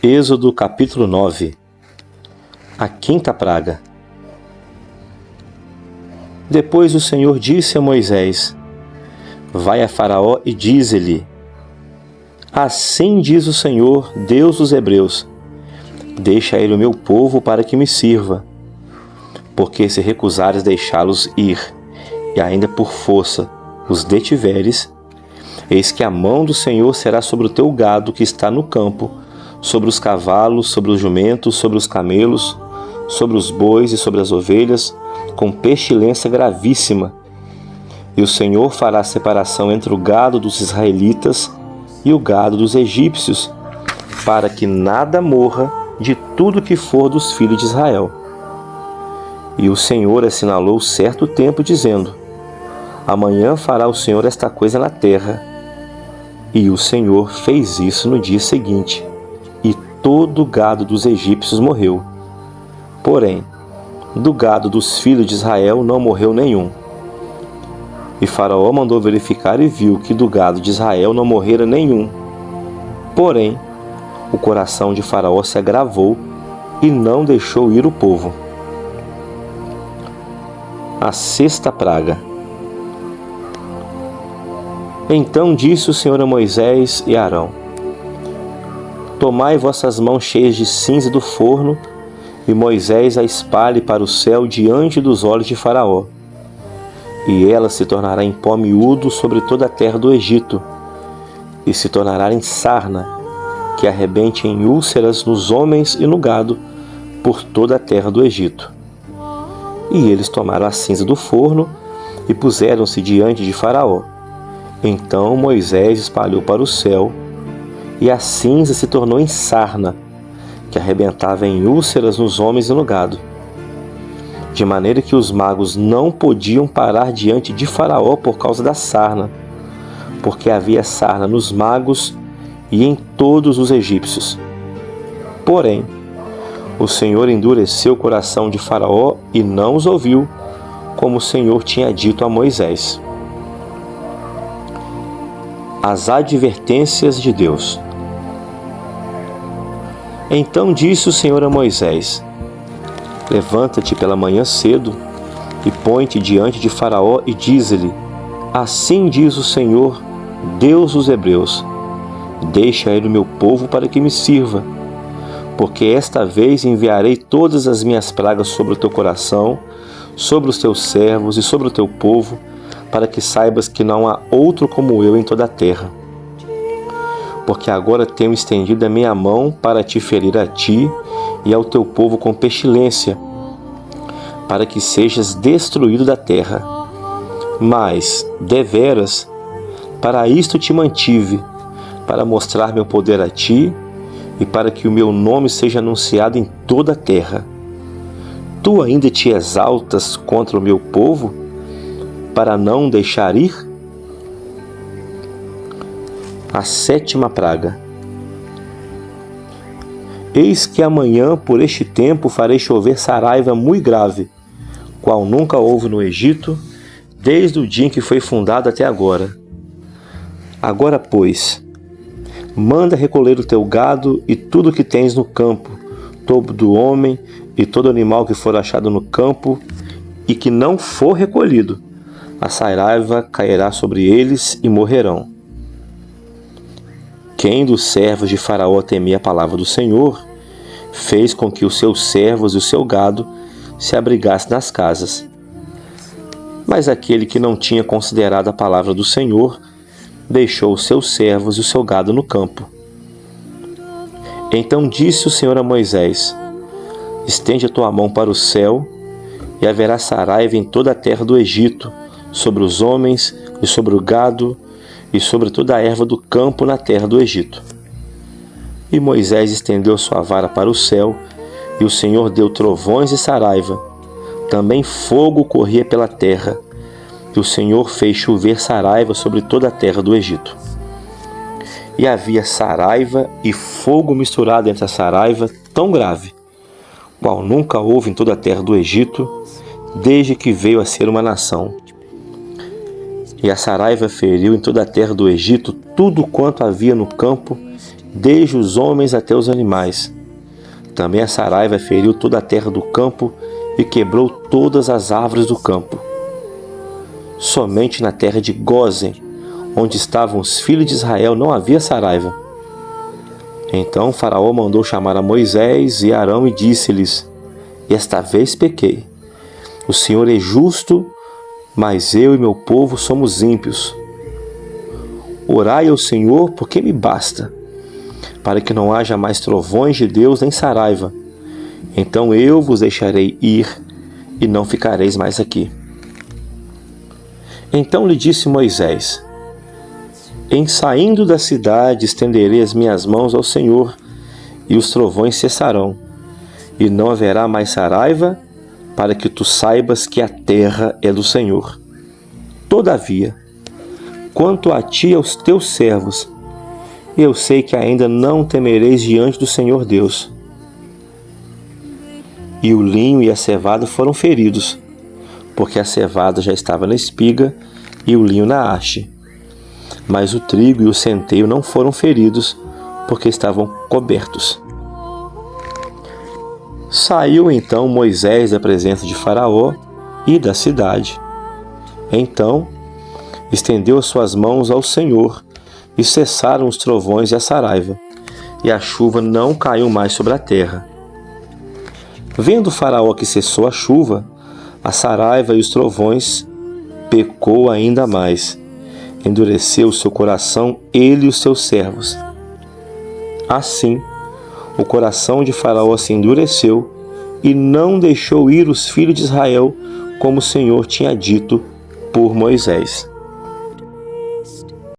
Êxodo capítulo 9. A quinta praga. Depois o Senhor disse a Moisés: Vai a Faraó e dize-lhe: Assim diz o Senhor, Deus dos Hebreus: Deixa ele o meu povo para que me sirva. Porque se recusares deixá-los ir, e ainda por força os detiveres, eis que a mão do Senhor será sobre o teu gado que está no campo, sobre os cavalos, sobre os jumentos, sobre os camelos, sobre os bois e sobre as ovelhas, com pestilência gravíssima. E o Senhor fará separação entre o gado dos israelitas e o gado dos egípcios, para que nada morra de tudo que for dos filhos de Israel. E o Senhor assinalou certo tempo, dizendo: Amanhã fará o Senhor esta coisa na terra. E o Senhor fez isso no dia seguinte, e todo o gado dos egípcios morreu. Porém, do gado dos filhos de Israel não morreu nenhum. E Faraó mandou verificar e viu que do gado de Israel não morrera nenhum. Porém, o coração de Faraó se agravou e não deixou ir o povo. A sexta praga. Então disse o Senhor a Moisés e a Arão: Tomai vossas mãos cheias de cinza do forno, e Moisés a espalhe para o céu diante dos olhos de Faraó. E ela se tornará em pó miúdo sobre toda a terra do Egito, e se tornará em sarna, que arrebente em úlceras nos homens e no gado, por toda a terra do Egito. E eles tomaram a cinza do forno e puseram-se diante de Faraó. Então Moisés espalhou para o céu, e a cinza se tornou em sarna, que arrebentava em úlceras nos homens e no gado. De maneira que os magos não podiam parar diante de Faraó por causa da sarna, porque havia sarna nos magos e em todos os egípcios. Porém, o Senhor endureceu o coração de Faraó e não os ouviu, como o Senhor tinha dito a Moisés. As advertências de Deus. Então disse o Senhor a Moisés: Levanta-te pela manhã cedo e põe-te diante de Faraó e dize-lhe: Assim diz o Senhor, Deus dos Hebreus: Deixa ele o meu povo para que me sirva. Porque esta vez enviarei todas as minhas pragas sobre o teu coração, sobre os teus servos e sobre o teu povo, para que saibas que não há outro como eu em toda a terra. Porque agora tenho estendido a minha mão para te ferir a ti e ao teu povo com pestilência, para que sejas destruído da terra. Mas, deveras, para isto te mantive, para mostrar meu poder a ti e para que o meu nome seja anunciado em toda a terra. Tu ainda te exaltas contra o meu povo, para não deixar ir? A sétima praga. Eis que amanhã, por este tempo, farei chover saraiva muito grave, qual nunca houve no Egito, desde o dia em que foi fundado até agora. Agora, pois, manda recolher o teu gado e tudo o que tens no campo, todo homem e todo animal que for achado no campo, e que não for recolhido, a saraiva cairá sobre eles e morrerão. Quem dos servos de Faraó temia a palavra do Senhor, fez com que os seus servos e o seu gado se abrigassem nas casas. Mas aquele que não tinha considerado a palavra do Senhor, deixou os seus servos e o seu gado no campo. Então disse o Senhor a Moisés: Estende a tua mão para o céu, e haverá saraiva em toda a terra do Egito, sobre os homens e sobre o gado, e sobre toda a erva do campo na terra do Egito. E Moisés estendeu sua vara para o céu, e o Senhor deu trovões e saraiva. Também fogo corria pela terra, e o Senhor fez chover saraiva sobre toda a terra do Egito. E havia saraiva e fogo misturado entre a saraiva, tão grave, qual nunca houve em toda a terra do Egito, desde que veio a ser uma nação. E a saraiva feriu em toda a terra do Egito tudo quanto havia no campo, desde os homens até os animais. Também a saraiva feriu toda a terra do campo e quebrou todas as árvores do campo. Somente na terra de Gósen, onde estavam os filhos de Israel, não havia saraiva. Então Faraó mandou chamar a Moisés e Arão e disse-lhes: Esta vez pequei. O Senhor é justo, mas eu e meu povo somos ímpios. Orai ao Senhor, porque me basta, para que não haja mais trovões de Deus nem saraiva. Então eu vos deixarei ir e não ficareis mais aqui. Então lhe disse Moisés: Em saindo da cidade estenderei as minhas mãos ao Senhor, e os trovões cessarão, e não haverá mais saraiva, para que tu saibas que a terra é do Senhor. Todavia, quanto a ti e aos teus servos, eu sei que ainda não temereis diante do Senhor Deus. E o linho e a cevada foram feridos, porque a cevada já estava na espiga e o linho na haste. Mas o trigo e o centeio não foram feridos, porque estavam cobertos. Saiu então Moisés da presença de Faraó e da cidade. Então estendeu as suas mãos ao Senhor, e cessaram os trovões e a saraiva, e a chuva não caiu mais sobre a terra. Vendo Faraó que cessou a chuva, a saraiva e os trovões, pecou ainda mais. Endureceu o seu coração, ele e os seus servos. Assim, o coração de Faraó se endureceu e não deixou ir os filhos de Israel, como o Senhor tinha dito por Moisés.